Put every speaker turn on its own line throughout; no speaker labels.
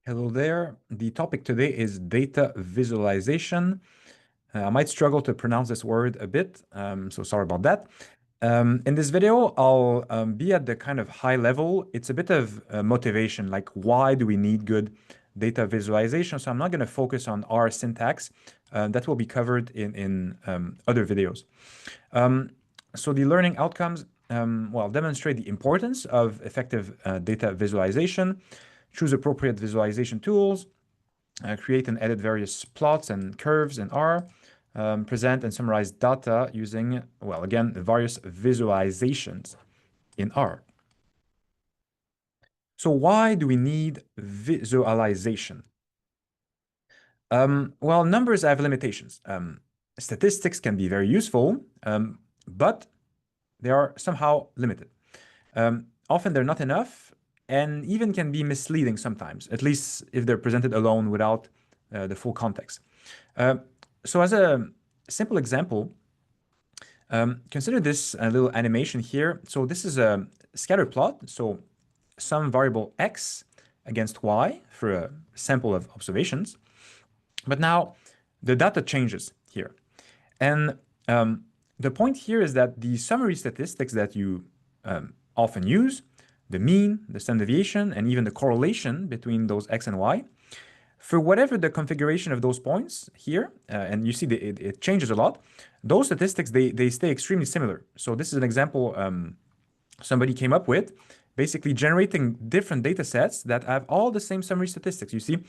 Hello there. The topic today is data visualization. I might struggle to pronounce this word a bit, so sorry about that. In this video, I'll be at the kind of high level. It's a bit of motivation, like why do we need good data visualization? So I'm not going to focus on R syntax. That will be covered in other videos. So the learning outcomes, well, demonstrate the importance of effective data visualization, choose appropriate visualization tools, create and edit various plots and curves in R, present and summarize data using, well, again, various visualizations in R. So why do we need visualization? Well, numbers have limitations. Statistics can be very useful, but they are somehow limited. Often they're not enough and even can be misleading sometimes, at least if they're presented alone without the full context. So as a simple example, consider this little animation here. So this is a scatter plot. So some variable x against y for a sample of observations. But now the data changes here. And the point here is that the summary statistics that you often use, the mean, the standard deviation, and even the correlation between those x and y, for whatever the configuration of those points here, and you see it changes a lot, those statistics, they stay extremely similar. So this is an example somebody came up with, basically generating different data sets that have all the same summary statistics. You see,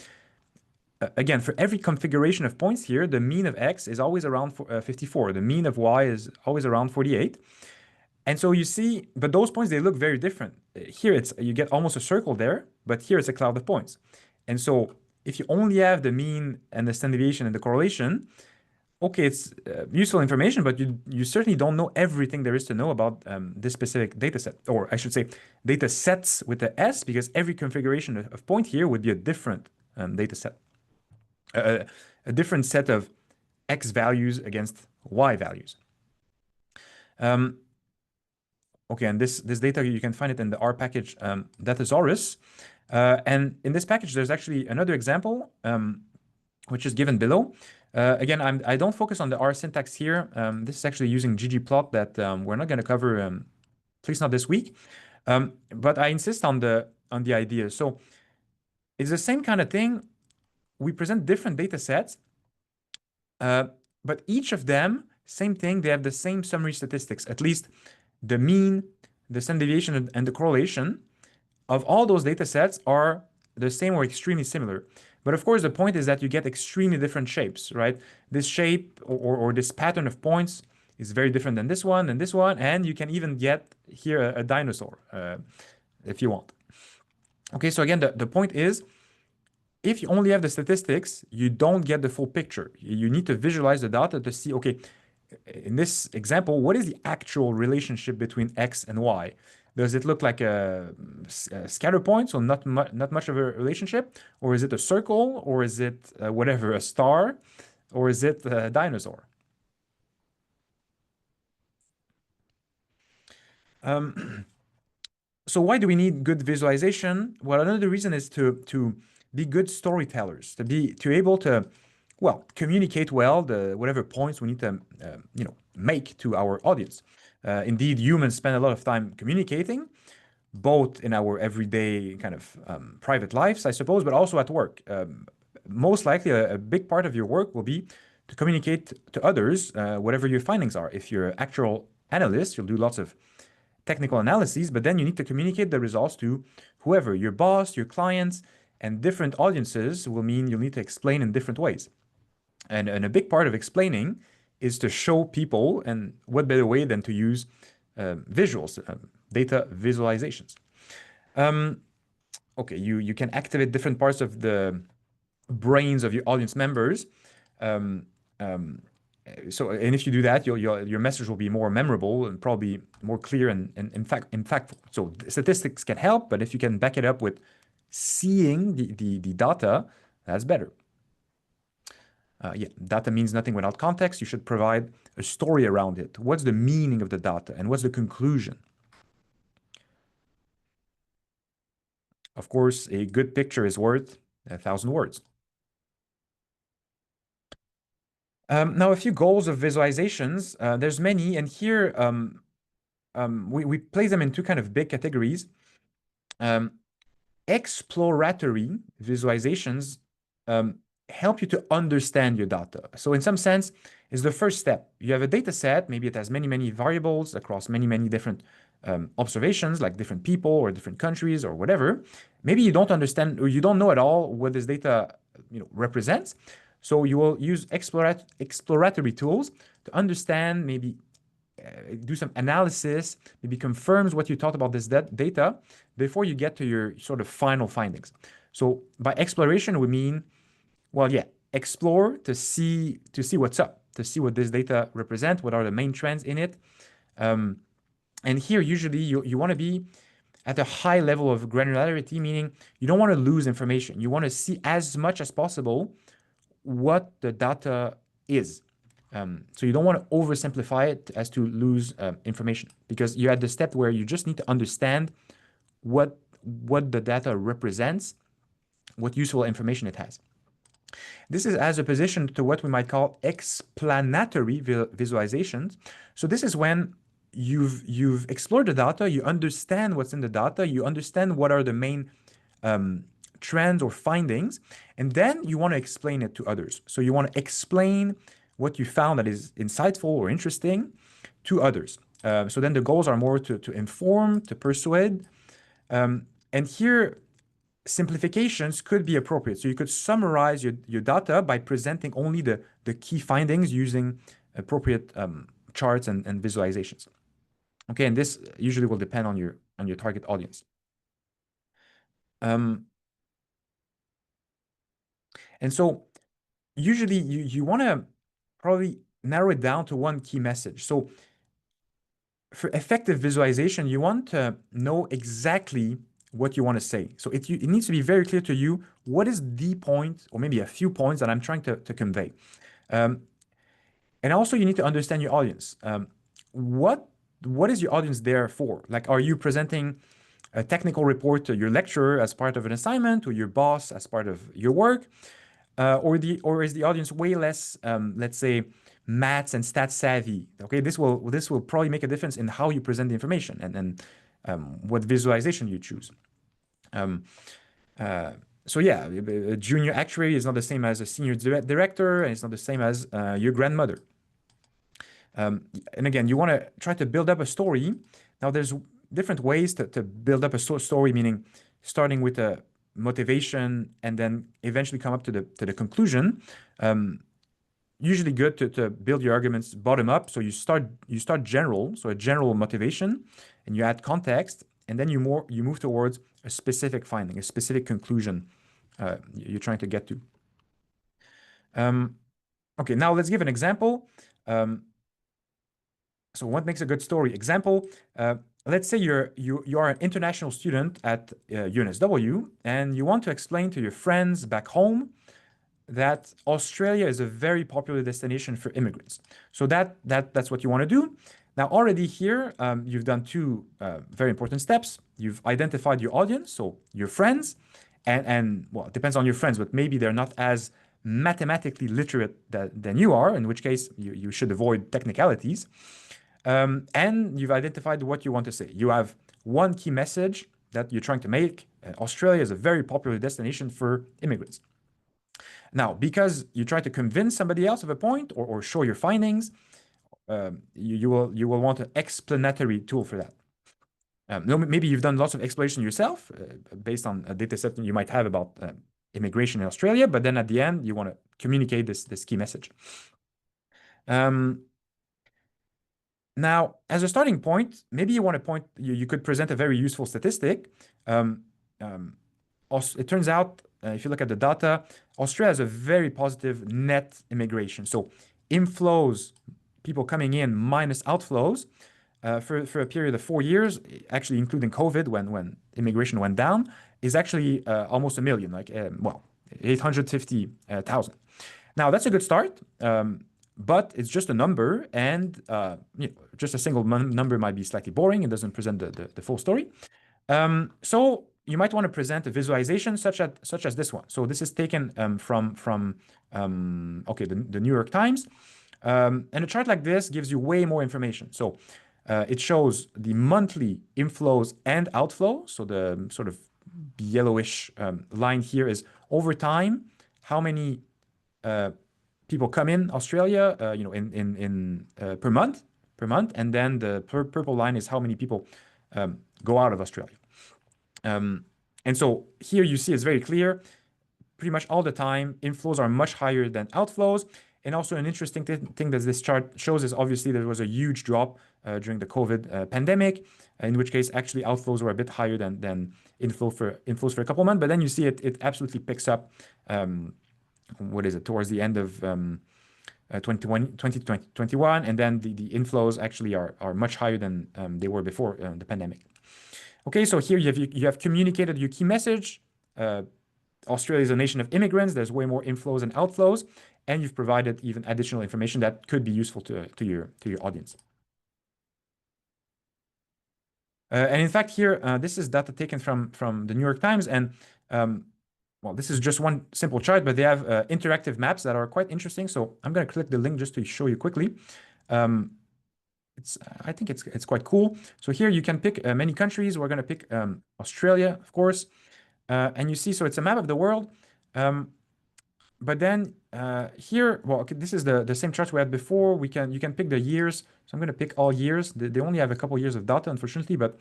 again, for every configuration of points here, the mean of x is always around 54. The mean of y is always around 48. And so you see, but those points, they look very different. Here, you get almost a circle there, but here it's a cloud of points. And so if you only have the mean and the standard deviation and the correlation, okay, it's useful information, but you certainly don't know everything there is to know about this specific data set, or I should say data sets with the S, because every configuration of point here would be a different data set. A different set of X values against Y values. Okay, and this data, you can find it in the R package Datasaurus. And in this package, there's actually another example, which is given below. Again, I don't focus on the R syntax here. This is actually using ggplot that we're not going to cover, at least not this week. But I insist on the idea. So it's the same kind of thing. We present different data sets, but each of them, same thing, they have the same summary statistics, at least the mean, the standard deviation, and the correlation of all those data sets are the same or extremely similar. But of course, the point is that you get extremely different shapes, right? This shape or this pattern of points is very different than this one and this one, and you can even get here a dinosaur if you want. Okay, so again, the point is, if you only have the statistics, you don't get the full picture. You need to visualize the data to see, okay, in this example, what is the actual relationship between X and Y? Does it look like a scatter point, so not much of a relationship? Or is it a circle? Or is it whatever, a star? Or is it a dinosaur? So why do we need good visualization? Well, another reason is to be good storytellers, to able to, well, communicate well the whatever points we need to make to our audience. Indeed, humans spend a lot of time communicating, both in our everyday kind of private lives, I suppose, but also at work. Most likely, a big part of your work will be to communicate to others whatever your findings are. If you're an actual analyst, you'll do lots of technical analyses, but then you need to communicate the results to whoever, your boss, your clients, and different audiences will mean you'll need to explain in different ways. And a big part of explaining is to show people, and what better way than to use visuals, data visualizations. Okay, you can activate different parts of the brains of your audience members. So, and if you do that, your message will be more memorable and probably more clear and in fact impactful. So statistics can help, but if you can back it up with seeing the data, that's better. Yeah, data means nothing without context. You should provide a story around it. What's the meaning of the data and what's the conclusion? Of course, a good picture is worth 1,000 words. Now, a few goals of visualizations. There's many, and here we place them in two kind of big categories. Exploratory visualizations help you to understand your data. So in some sense, is the first step. You have a data set, maybe it has many variables across many different observations, like different people or different countries or whatever. Maybe you don't understand or you don't know at all what this data represents. So you will use exploratory tools to understand, maybe do some analysis, maybe confirms what you thought about this data before you get to your sort of final findings. So by exploration, we mean, well, yeah, explore to see what's up, to see what this data represent, what are the main trends in it. And here, usually, you want to be at a high level of granularity, meaning you don't want to lose information. You want to see as much as possible what the data is. So you don't want to oversimplify it as to lose information, because you're at the step where you just need to understand what the data represents, what useful information it has. This is as opposition to what we might call explanatory visualizations. So this is when you've explored the data, you understand what's in the data, you understand what are the main trends or findings, and then you want to explain it to others. So you want to explain what you found that is insightful or interesting to others. So then the goals are more to inform, to persuade. And here, simplifications could be appropriate. So you could summarize your data by presenting only the key findings using appropriate charts and visualizations. Okay, and this usually will depend on your target audience. And so usually you want to probably narrow it down to one key message. So for effective visualization, you want to know exactly what you want to say. So it needs to be very clear to you what is the point, or maybe a few points that I'm trying to convey. And also you need to understand your audience. What is your audience there for? Like, are you presenting a technical report to your lecturer as part of an assignment, or your boss as part of your work? Or is the audience way less, let's say, maths and stats savvy? Okay, this will probably make a difference in how you present the information and what visualization you choose. So yeah, a junior actuary is not the same as a senior director, and it's not the same as your grandmother. And again, you want to try to build up a story. Now, there's different ways to build up a story, meaning starting with a motivation and then eventually come up to the conclusion. Usually good to build your arguments bottom up. So you start general, so a general motivation, and you add context, and then you move towards a specific finding, a specific conclusion you're trying to get to. Okay, now let's give an example. So what makes a good story? Example, let's say you are an international student at UNSW, and you want to explain to your friends back home that Australia is a very popular destination for immigrants. So that's what you want to do. Now, already here, you've done two very important steps. You've identified your audience, so your friends, and well, it depends on your friends, but maybe they're not as mathematically literate than you are, in which case you should avoid technicalities. And you've identified what you want to say. You have one key message that you're trying to make. Australia is a very popular destination for immigrants. Now, because you try to convince somebody else of a point or show your findings, you will want an explanatory tool for that. Maybe you've done lots of explanation yourself based on a data set you might have about immigration in Australia, but then at the end, you want to communicate this key message. Now, as a starting point, maybe you could present a very useful statistic. It turns out, if you look at the data, Australia has a very positive net immigration. So inflows, people coming in minus outflows, for a period of 4 years, actually including COVID, when immigration went down, is actually almost 1 million, like, 850,000. Now, that's a good start. But it's just a number, and just a single number might be slightly boring. It doesn't present the full story. So you might want to present a visualization such as this one. So this is taken from okay, the New York Times. And a chart like this gives you way more information. So it shows the monthly inflows and outflows. So the sort of yellowish line here is over time, how many people come in Australia, in per month, and then the purple line is how many people go out of Australia. And so here you see it's very clear. Pretty much all the time, inflows are much higher than outflows. And also an interesting thing that this chart shows is obviously there was a huge drop during the COVID pandemic, in which case actually outflows were a bit higher than inflows for a couple of months. But then you see it absolutely picks up. What is it, towards the end of 2021, and then the inflows actually are much higher than they were before the pandemic. Okay, so here you have communicated your key message. Australia is a nation of immigrants. There's way more inflows and outflows, and you've provided even additional information that could be useful to your audience. And in fact, here this is data taken from the New York Times, and well, this is just one simple chart, but they have interactive maps that are quite interesting. So I'm going to click the link just to show you quickly. I think it's quite cool. So here you can pick many countries. We're going to pick Australia, of course. And you see, so it's a map of the world. But then here, well, okay, this is the same chart we had before. You can pick the years. So I'm going to pick all years. They only have a couple years of data, unfortunately, but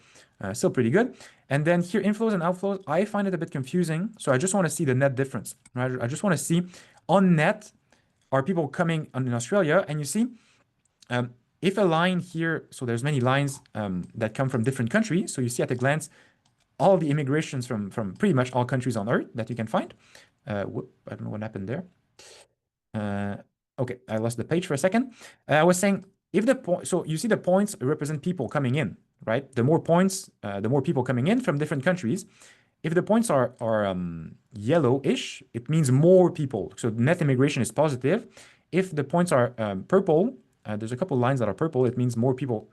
still pretty good. And then here, inflows and outflows, I find it a bit confusing. So I just want to see the net difference, right? I just want to see on net, are people coming in Australia? And you see, if a line here, so there's many lines that come from different countries. So you see at a glance, all the immigrations from pretty much all countries on Earth that you can find. I don't know what happened there. Okay, I lost the page for a second. I was saying, if the point, so you see the points represent people coming in, right? The more points, the more people coming in from different countries. If the points are yellowish, it means more people. So net immigration is positive. If the points are purple, there's a couple lines that are purple, it means more people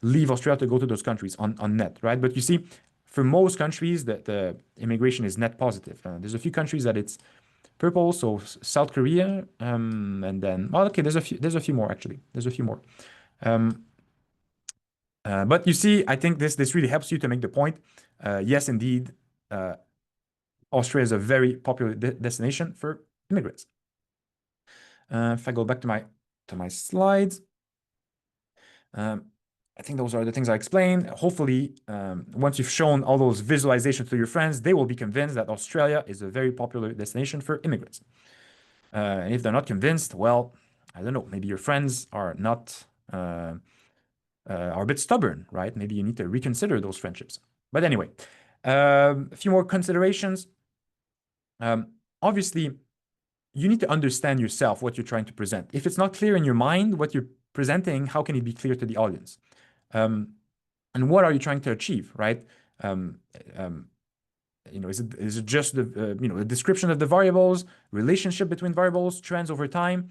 leave Australia to go to those countries on net, right? But you see, for most countries, the immigration is net positive. There's a few countries that it's purple, so South Korea, and then, well, okay, there's a few more actually. There's a few more. But you see, I think this really helps you to make the point. Yes, indeed, Australia is a very popular destination for immigrants. If I go back to my slides, I think those are the things I explained. Hopefully, once you've shown all those visualizations to your friends, they will be convinced that Australia is a very popular destination for immigrants. And if they're not convinced, well, I don't know, maybe your friends are not are a bit stubborn, right? Maybe you need to reconsider those friendships. But anyway, a few more considerations. Obviously, you need to understand yourself what you're trying to present. If it's not clear in your mind what you're presenting, how can it be clear to the audience? And what are you trying to achieve, right? Is it just the description of the variables, relationship between variables, trends over time?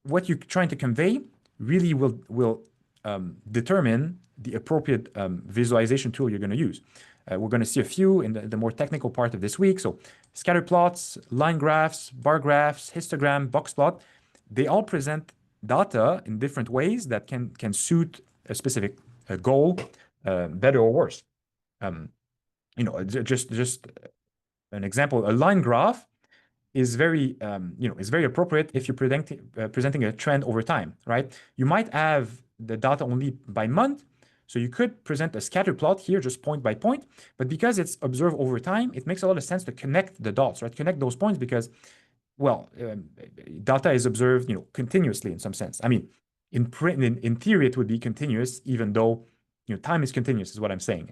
What you're trying to convey really will determine the appropriate visualization tool you're going to use. We're going to see a few in the more technical part of this week. So scatter plots, line graphs, bar graphs, histogram, box plot, they all present data in different ways that can suit a specific goal, better or worse. Just an example, a line graph is very appropriate if you're presenting a trend over time, right? You might have the data only by month, so you could present a scatter plot here, just point by point, but because it's observed over time, it makes a lot of sense to connect the dots, right? Connect those points because, well, data is observed, continuously in some sense. I mean, in theory, it would be continuous, even though, time is continuous, is what I'm saying.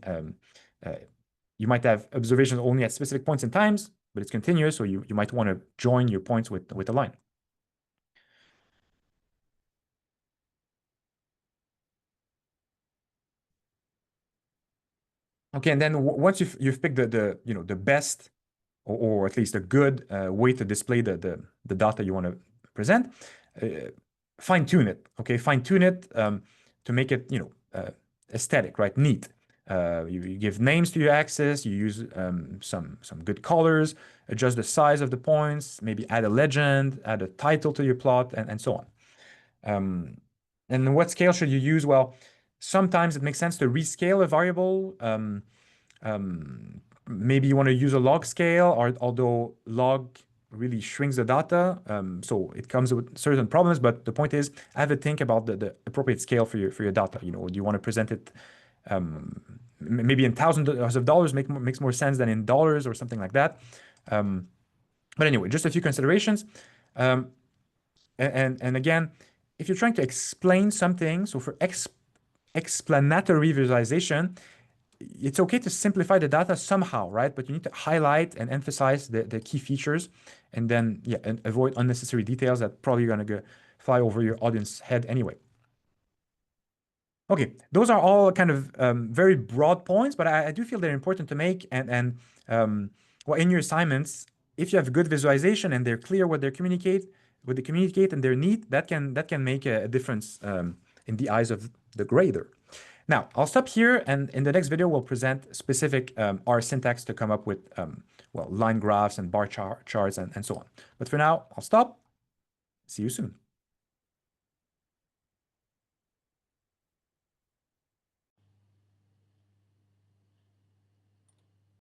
You might have observations only at specific points in times, but it's continuous, so you might want to join your points with a line. Okay, and then once you've picked the best or at least a good way to display the data you want to present, fine tune it. Okay, fine tune it to make it aesthetic, right? Neat. You give names to your axis, you use some good colors, adjust the size of the points, maybe add a legend, add a title to your plot, and so on. And what scale should you use? Well, sometimes it makes sense to rescale a variable. Maybe you want to use a log scale, or although log really shrinks the data, so it comes with certain problems. But the point is, have a think about the appropriate scale for your data. You know, do you want to present it maybe in thousands of dollars makes more sense than in dollars or something like that. But anyway, just a few considerations. And again, if you're trying to explain something, so for explanatory visualization, it's okay to simplify the data somehow, right? But you need to highlight and emphasize the key features, and then and avoid unnecessary details that probably going to go fly over your audience head anyway. Okay, those are all kind of very broad points, but I do feel they're important to make. And well, in your assignments, if you have good visualization and they're clear what they communicate, and they're neat, that can make a difference in the eyes of the grader. Now, I'll stop here, and in the next video, we'll present specific R syntax to come up with well, line graphs and bar charts and so on. But for now, I'll stop. See you soon.